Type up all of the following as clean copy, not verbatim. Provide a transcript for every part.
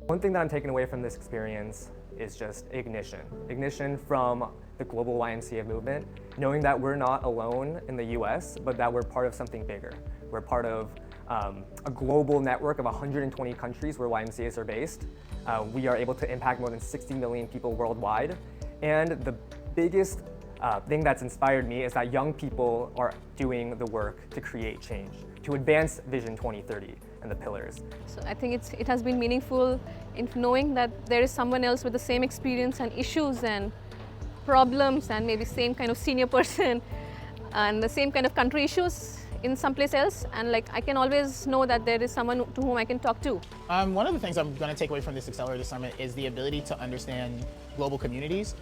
One thing that I'm taking away from this experience is just ignition. Ignition from the global YMCA movement, knowing that we're not alone in the US, but that we're part of something bigger. We're part of a global network of 120 countries where YMCAs are based. We are able to impact more than 60 million people worldwide. And the biggest thing that's inspired me is that young people are doing the work to create change, to advance Vision 2030 and the pillars. So I think it has been meaningful in knowing that there is someone else with the same experience and issues and problems and maybe same kind of senior person and the same kind of country issues in someplace else, and like I can always know that there is someone to whom I can talk to. One of the things I'm going to take away from this Accelerator Summit is the ability to understand global communities.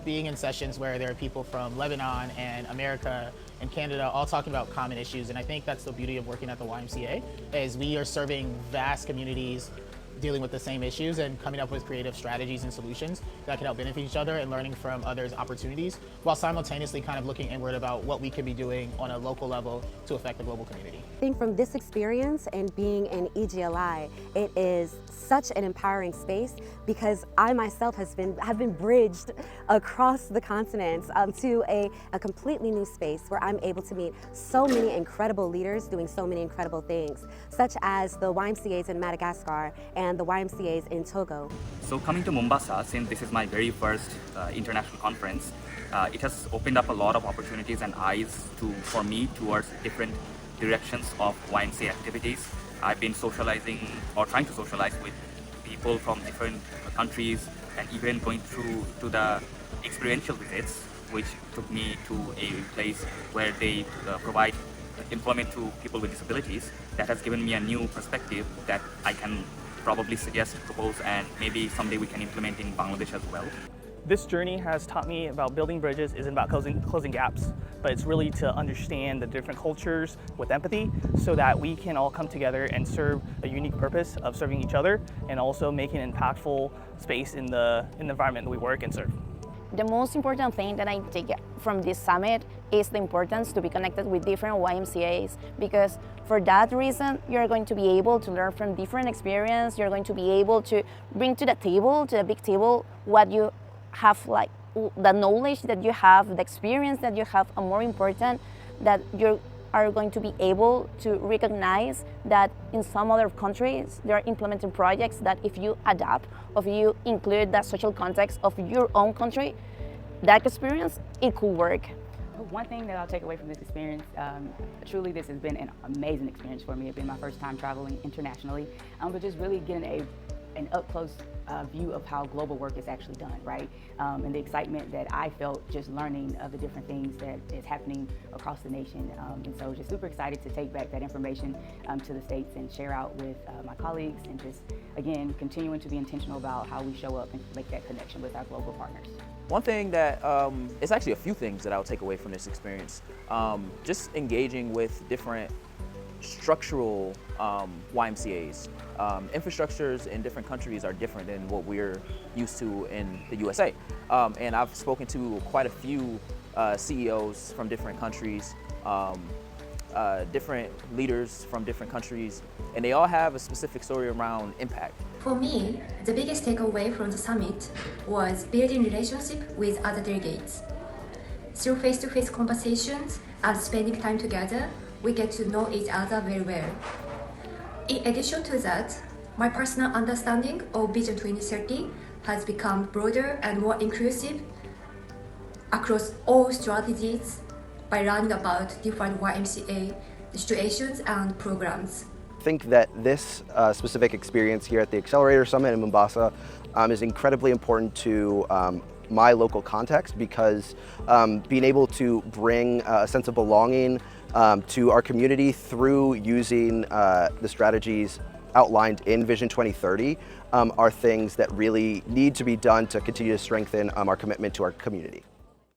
Being in sessions where there are people from Lebanon and America and Canada all talking about common issues, and I think that's the beauty of working at the YMCA, is we are serving vast communities dealing with the same issues and coming up with creative strategies and solutions that can help benefit each other and learning from others' opportunities, while simultaneously kind of looking inward about what we can be doing on a local level to affect the global community. I think from this experience and being in EGLI, it is such an empowering space because I myself have been bridged across the continents to a completely new space where I'm able to meet so many incredible leaders doing so many incredible things, such as the YMCAs in Madagascar and the YMCAs in Togo. So coming to Mombasa, since this is my very first international conference, it has opened up a lot of opportunities and eyes for me towards different directions of YMCA activities. I've been socializing or trying to socialize with people from different countries, and even going through to the experiential visits, which took me to a place where they provide employment to people with disabilities. That has given me a new perspective that I can probably suggest, propose, and maybe someday we can implement in Bangladesh as well. This journey has taught me about building bridges isn't about closing gaps, but it's really to understand the different cultures with empathy so that we can all come together and serve a unique purpose of serving each other and also making an impactful space in the environment that we work and serve. The most important thing that I take from this summit is the importance to be connected with different YMCAs, because for that reason you're going to be able to learn from different experiences. You're going to be able to bring to the table, to the big table, what you have, like the knowledge that you have, the experience that you have, and more important, that you are going to be able to recognize that in some other countries they are implementing projects that if you adapt, or if you include that social context of your own country, that experience, it could work. One thing that I'll take away from this experience, truly this has been an amazing experience for me. It's been my first time traveling internationally, but just really getting an up-close view of how global work is actually done, right? And the excitement that I felt just learning of the different things that is happening across the nation. And so just super excited to take back that information to the States and share out with my colleagues, and just, again, continuing to be intentional about how we show up and make that connection with our global partners. One thing that, it's actually a few things that I'll take away from this experience. Just engaging with different structural YMCAs. Infrastructures in different countries are different than what we're used to in the USA. And I've spoken to quite a few CEOs from different countries, different leaders from different countries, and they all have a specific story around impact. For me, the biggest takeaway from the summit was building relationship with other delegates. Through face-to-face conversations and spending time together, we get to know each other very well. In addition to that, my personal understanding of Vision 2030 has become broader and more inclusive across all strategies by learning about different YMCA situations and programs. I think that this specific experience here at the Accelerator Summit in Mombasa is incredibly important to my local context, because being able to bring a sense of belonging to our community through using the strategies outlined in Vision 2030 are things that really need to be done to continue to strengthen our commitment to our community.